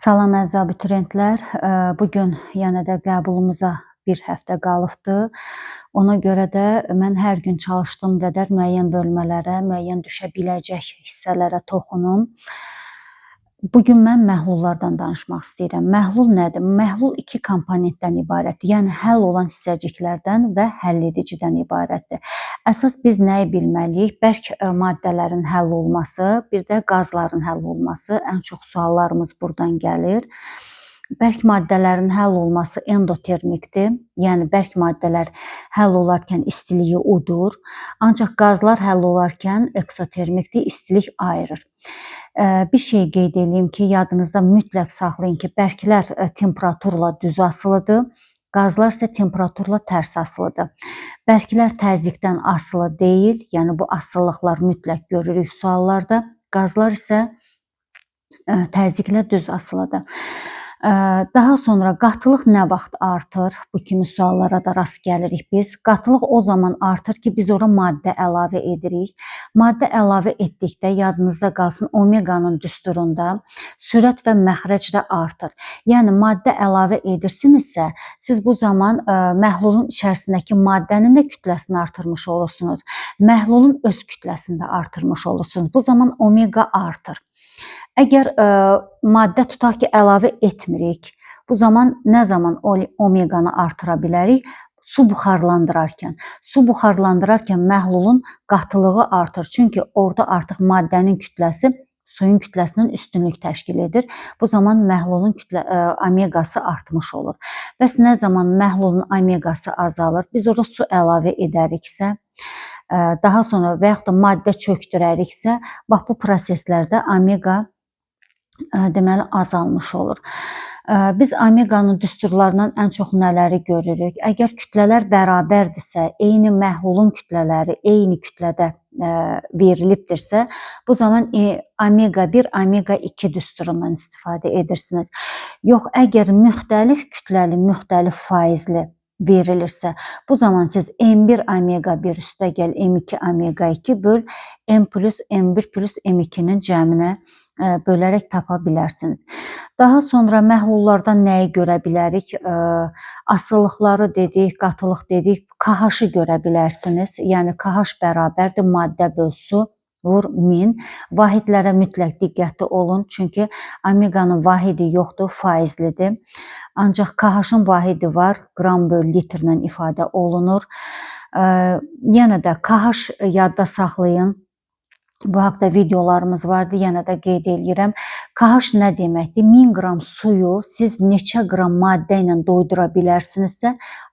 Salam əziz abituriyentlər. Bugün yenə də qəbulumuza bir həftə qalıbdır. Ona görə də mən hər gün çalışdığım qədər müəyyən bölmələrə, müəyyən düşə biləcək hissələrə toxunum. Bugün mən məhlullardan danışmaq istəyirəm. Məhlul nədir? Məhlul iki komponentdən ibarətdir. Yəni həll olan hissəciklərdən və həlledicidən ibarətdir. Əsas biz nəyi bilməliyik? Bərk maddələrin həll olması, bir də qazların həll olması. Ən çox suallarımız buradan gəlir. Bərk maddələrin həll olması endotermikdir. Yəni bərk maddələr həll olarkən istiliyi udur. Ancaq qazlar həll olarkən eksotermikdir, istilik ayırır. Bir şey qeyd edeyim ki, yadınızda mütləq saxlayın ki, bərklər temperaturla düz asılıdır. Qazlar isə temperaturla tərs asılıdır. Bərklər təzyiqdən asılı deyil, yəni bu asılılıqlar mütləq görürük suallarda. Qazlar isə təzyiqlə düz asılıdır. Daha sonra qatılıq nə vaxt artır? Bu kimi suallara da rast gəlirik biz. Qatılıq o zaman artır ki, biz ora maddə əlavə edirik. Maddə əlavə etdikdə yadınızda qalsın, omeqanın düsturunda sürət və məxrəc də artır. Yəni maddə əlavə edirsinizsə, siz bu zaman məhlulun içərisindəki maddənin də kütləsini artırmış olursunuz. Məhlulun öz kütləsini də artırmış olursunuz. Bu zaman omeqa artır. Əgər maddə tutaq ki, əlavə etmirik, bu zaman nə zaman omeqanı artıra bilərik? Su buxarlandırarkən. Su buxarlandırarkən məhlulun qatılığı artır. Çünki orada artıq maddənin kütləsi suyun kütləsindən üstünlük təşkil edir. Bu zaman məhlulun omeqası artmış olur. Bəs nə zaman məhlulun omeqası azalır? Biz orada su əlavə edəriksə, daha sonra və yaxud da maddə çökdürəriksə, bax bu proseslərdə omeqa deməli azalmış olur. Biz omeqanın düsturlarından ən çox nələri görürük? Əgər kütlələr bərabərdirsə, eyni məhlulun kütlələri eyni kütlədə verilibdirsə, bu zaman omega 1, omega 2 düsturundan istifadə edirsiniz. Yox, əgər müxtəlif kütləli, müxtəlif faizli verilirsə, bu zaman siz M1 omega 1 üstə gəl M2 omega 2 böl M plus M1 plus M2-nin cəminə bölərək tapa bilərsiniz. Daha sonra məhlullardan nəyi görə bilərik? Asılılıqları dedik, qatılıq dedik, KH-ı görə bilərsiniz. Yəni KH bərabərdir maddə böl su vur 1000. Vahidlərə mütləq diqqətli olun. Çünki omeqanın vahidi yoxdur, faizlidir. Ancaq KH-ın vahidi var, qram böl litrlə ifadə olunur. Yenə də KH yadda saxlayın. Bu haqda videolarımız vardı, yenə də qeyd edirəm. KH nə deməkdir? 1000 qram suyu siz neçə qram maddə ilə doydura bilərsinizsə,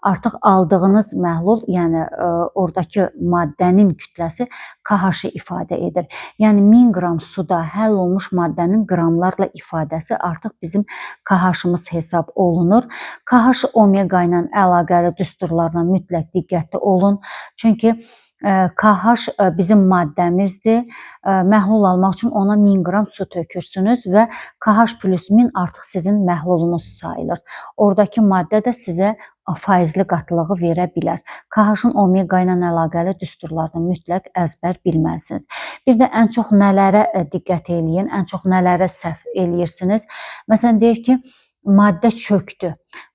artıq aldığınız məhlul, yəni oradakı maddənin kütləsi KH-ı ifadə edir. Yəni 1000 qram suda həll olmuş maddənin qramlarla ifadəsi artıq bizim KH-ımız hesab olunur. KH omega ilə əlaqəli düsturlarına mütləq diqqətli olun. Çünki KH bizim maddəmizdir. Məhlul almaq üçün ona 1000 qram su tökürsünüz və KH plus 1000 artıq sizin məhlulunuz sayılır. Oradakı maddə də sizə faizli qatılığı verə bilər. KH-ın omega ilə əlaqəli düsturlarını mütləq əzbər bilməlisiniz. Bir də ən çox nələrə diqqət eləyin, ən çox nələrə səhv eləyirsiniz. Məsələn, deyir ki, maddə çökdü.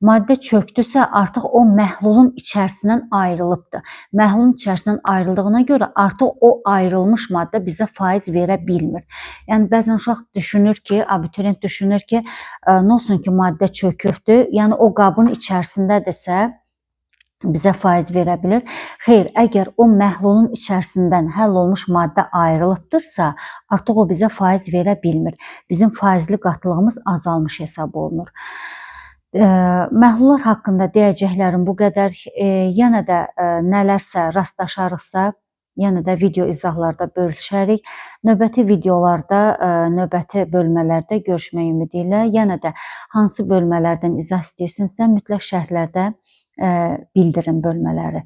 Maddə çökdüsə, artıq o məhlulun içərisindən ayrılıbdır. Məhlulun içərisindən ayrıldığına görə artıq o ayrılmış maddə bizə faiz verə bilmir. Yəni, bəzən uşaq düşünür ki, abituriyent düşünür ki, nə olsun ki, maddə çökübdür. Yəni, o qabın içərisindədirsə, bizə faiz verə bilir. Xeyr, əgər o məhlulun içərisindən həll olmuş maddə ayrılıbdırsa, artıq o bizə faiz verə bilmir. Bizim faizli qatılığımız azalmış hesab olunur. Məhlullar haqqında deyəcəklərim bu qədər. Yenə də nələrsə rastlaşarıqsa, yenə də video izahlarda bölüşərik. Növbəti videolarda, növbəti bölmələrdə görüşmək ümidi ilə. Yenə də hansı bölmələrdən izah istəyirsinizsə, mütləq şərhlərdə bildirin bölmələri.